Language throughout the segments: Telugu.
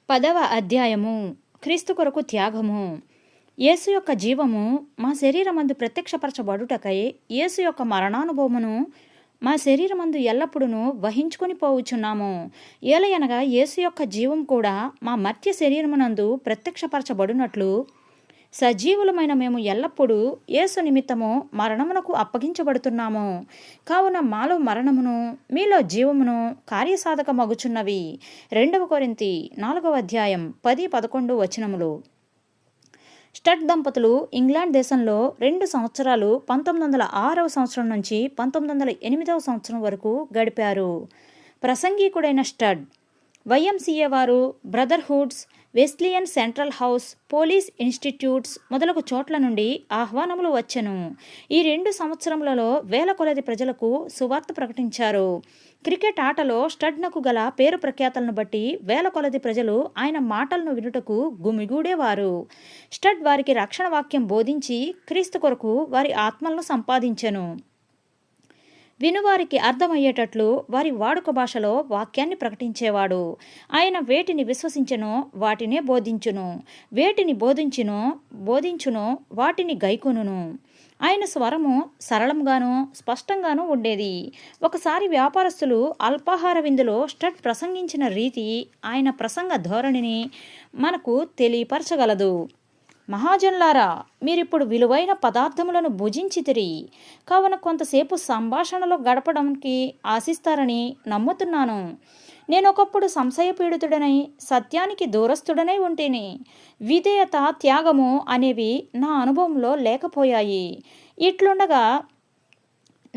10వ అధ్యాయము. క్రీస్తు కొరకు త్యాగము. యేసు యొక్క జీవము మా శరీరమందు ప్రత్యక్షపరచబడుటకై యేసు యొక్క మరణానుభవమును మా శరీరమందు ఎల్లప్పుడూ వహించుకొని పోవుచున్నాము. ఏలయనగా యేసు యొక్క జీవం కూడా మా మర్త్య శరీరమునందు ప్రత్యక్షపరచబడినట్లు సజీవులమైన మేము ఎల్లప్పుడూ యేసు నిమిత్తము మరణమునకు అప్పగించబడుతున్నాము. కావున మాలో మరణమును మీలో జీవమును కార్యసాధకమగుచున్నవి. 2 కొరింథీ 4వ అధ్యాయం 10-11 వచనములు. స్టడ్ దంపతులు ఇంగ్లాండ్ దేశంలో 2 సంవత్సరాలు 1906వ సంవత్సరం నుంచి 1908వ సంవత్సరం వరకు గడిపారు. ప్రసంగికుడైన స్టడ్ YMCA వారు, brotherhoods, Wesleyan central house, police institutes మొదలగు చోట్ల నుండి ఆహ్వానములు వచ్చెను. ఈ 2 సంవత్సరములలో వేల కొలది ప్రజలకు సువార్త ప్రకటించారు. క్రికెట్ ఆటలో స్టడ్నకు గల పేరు ప్రఖ్యాతలను బట్టి వేల కొలది ప్రజలు ఆయన మాటలను వినుటకు గుమిగూడేవారు. స్టడ్ వారికి రక్షణ వాక్యం బోధించి క్రీస్తు కొరకు వారి ఆత్మలను సంపాదించెను. వినువారికి అర్థమయ్యేటట్లు వారి వాడుక భాషలో వాక్యాన్ని ప్రకటించేవాడు. ఆయన వేటిని విశ్వసించెనో వాటినే బోధించును, వేటిని బోధించునో వాటిని గైకొనును. ఆయన స్వరము సరళంగానూ స్పష్టంగానూ ఉండేది. ఒకసారి వ్యాపారస్తులు అల్పాహార విందులో స్టడ్ ప్రసంగించిన రీతి ఆయన ప్రసంగ ధోరణిని మనకు తెలియపరచగలదు. మహాజనులారా, మీరిప్పుడు విలువైన పదార్థములను భుజించితిరి, కావున కొంతసేపు సంభాషణలో గడపడానికి ఆశిస్తారని నమ్ముతున్నాను. నేనొకప్పుడు సంశయపీడితుడనై సత్యానికి దూరస్థుడనై ఉంటేని. విధేయత, త్యాగము అనేవి నా అనుభవంలో లేకపోయాయి. ఇట్లుండగా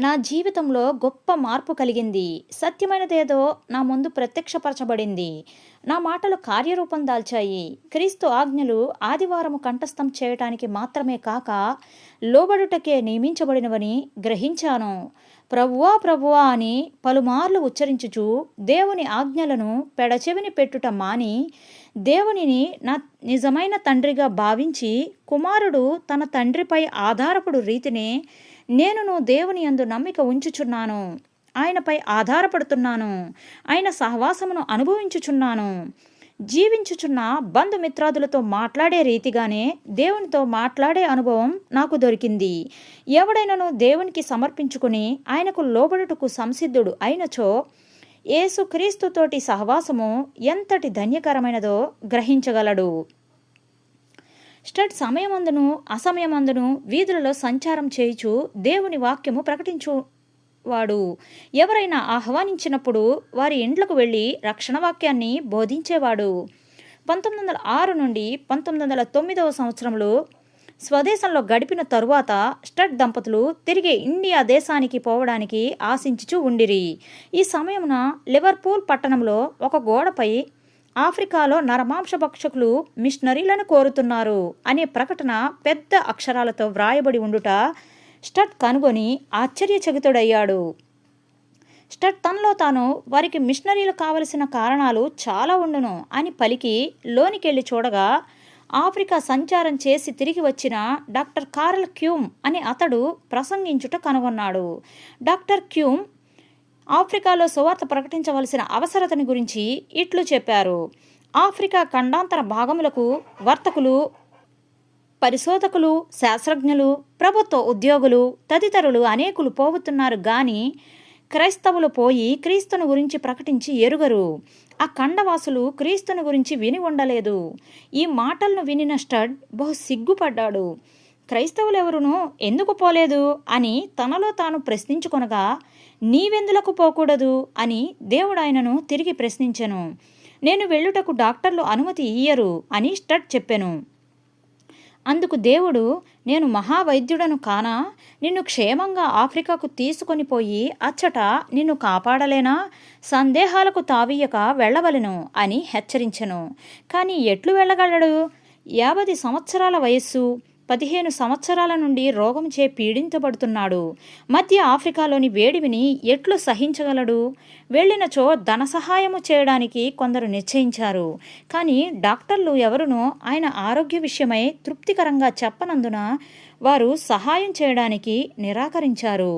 నా జీవితంలో గొప్ప మార్పు కలిగింది. సత్యమైనదేదో నా ముందు ప్రత్యక్షపరచబడింది. నా మాటలు కార్యరూపం దాల్చాయి. క్రీస్తు ఆజ్ఞలు ఆదివారము కంఠస్థం చేయటానికి మాత్రమే కాక లోబడుటకే నియమించబడినవని గ్రహించాను. ప్రభువా ప్రభువా అని పలుమార్లు ఉచ్చరించుచు దేవుని ఆజ్ఞలను పెడచెవిని పెట్టుట మాని, దేవునిని నా నిజమైన తండ్రిగా భావించి కుమారుడు తన తండ్రిపై ఆధారపడు రీతినే నేనును దేవుని యందు నమ్మిక ఉంచుచున్నాను. ఆయనపై ఆధారపడుతున్నాను. ఆయన సహవాసమును అనుభవించుచున్నాను. జీవించుచున్న బంధుమిత్రాదులతో మాట్లాడే రీతిగానే దేవునితో మాట్లాడే అనుభవం నాకు దొరికింది. ఎవడైనను దేవునికి సమర్పించుకుని ఆయనకు లోబడుటకు సంసిద్ధుడు అయినచో యేసు క్రీస్తుతోటి సహవాసము ఎంతటి ధన్యకరమైనదో గ్రహించగలడు. స్టడ్ సమయమందును అసమయమందును వీధులలో సంచారం చేయుచు దేవుని వాక్యము ప్రకటించువాడు. ఎవరైనా ఆహ్వానించినప్పుడు వారి ఇండ్లకు వెళ్ళి రక్షణ వాక్యాన్ని బోధించేవాడు. 1906 నుండి 1909వ సంవత్సరంలో స్వదేశంలో గడిపిన తరువాత స్టడ్ దంపతులు తిరిగి ఇండియా దేశానికి పోవడానికి ఆశించుచూ ఉండిరి. ఈ సమయమున లివర్పూల్ పట్టణంలో ఒక గోడపై ఆఫ్రికాలో నరమాంసభక్షకులు మిషనరీలను కోరుతున్నారు అనే ప్రకటన పెద్ద అక్షరాలతో వ్రాయబడి ఉండుట స్టడ్ కనుగొని ఆశ్చర్యచకితుడయ్యాడు. స్టడ్ తనలో తాను వారికి మిషనరీలు కావలసిన కారణాలు చాలా ఉండును అని పలికి లోనికెళ్ళి చూడగా ఆఫ్రికా సంచారం చేసి తిరిగి వచ్చిన డాక్టర్ కార్ల్ క్యూమ్ అనే అతడు ప్రసంగించుట కనుగొన్నాడు. డాక్టర్ క్యూమ్ ఆఫ్రికాలో సువార్త ప్రకటించవలసిన అవసరతని గురించి ఇట్లు చెప్పారు. ఆఫ్రికా ఖండాంతర భాగములకు వర్తకులు, పరిశోధకులు, శాస్త్రజ్ఞులు, ప్రభుత్వ ఉద్యోగులు తదితరులు అనేకులు పోవుతున్నారు గాని క్రైస్తవులు పోయి క్రీస్తుని గురించి ప్రకటించి ఎరుగరు. ఆ ఖండవాసులు క్రీస్తుని గురించి విని ఉండలేదు. ఈ మాటలను వినిన స్టడ్ బహు సిగ్గుపడ్డాడు. క్రైస్తవులెవరునూ ఎందుకు పోలేదు అని తనలో తాను ప్రశ్నించుకొనగా, నీవెందులకు పోకూడదు అని దేవుడు ఆయనను తిరిగి ప్రశ్నించెను. నేను వెళ్ళుటకు డాక్టర్లు అనుమతి ఇయ్యరు అని స్టడ్ చెప్పెను. అందుకు దేవుడు, నేను మహావైద్యుడను కానా? నిన్ను క్షేమంగా ఆఫ్రికాకు తీసుకొని పోయి అచ్చట నిన్ను కాపాడలేనా? సందేహాలకు తావీయక వెళ్ళవలెను అని హెచ్చరించెను. కానీ ఎట్లు వెళ్ళగలడు? 50 సంవత్సరాల వయస్సు, 15 సంవత్సరాల నుండి రోగంచే పీడించబడుతున్నాడు. మధ్య ఆఫ్రికాలోని వేడివిని ఎట్లు సహించగలడు? వెళ్ళినచో ధన సహాయము చేయడానికి కొందరు నిశ్చయించారు. కానీ డాక్టర్లు ఎవరునూ ఆయన ఆరోగ్య విషయమై తృప్తికరంగా చెప్పనందున వారు సహాయం చేయడానికి నిరాకరించారు.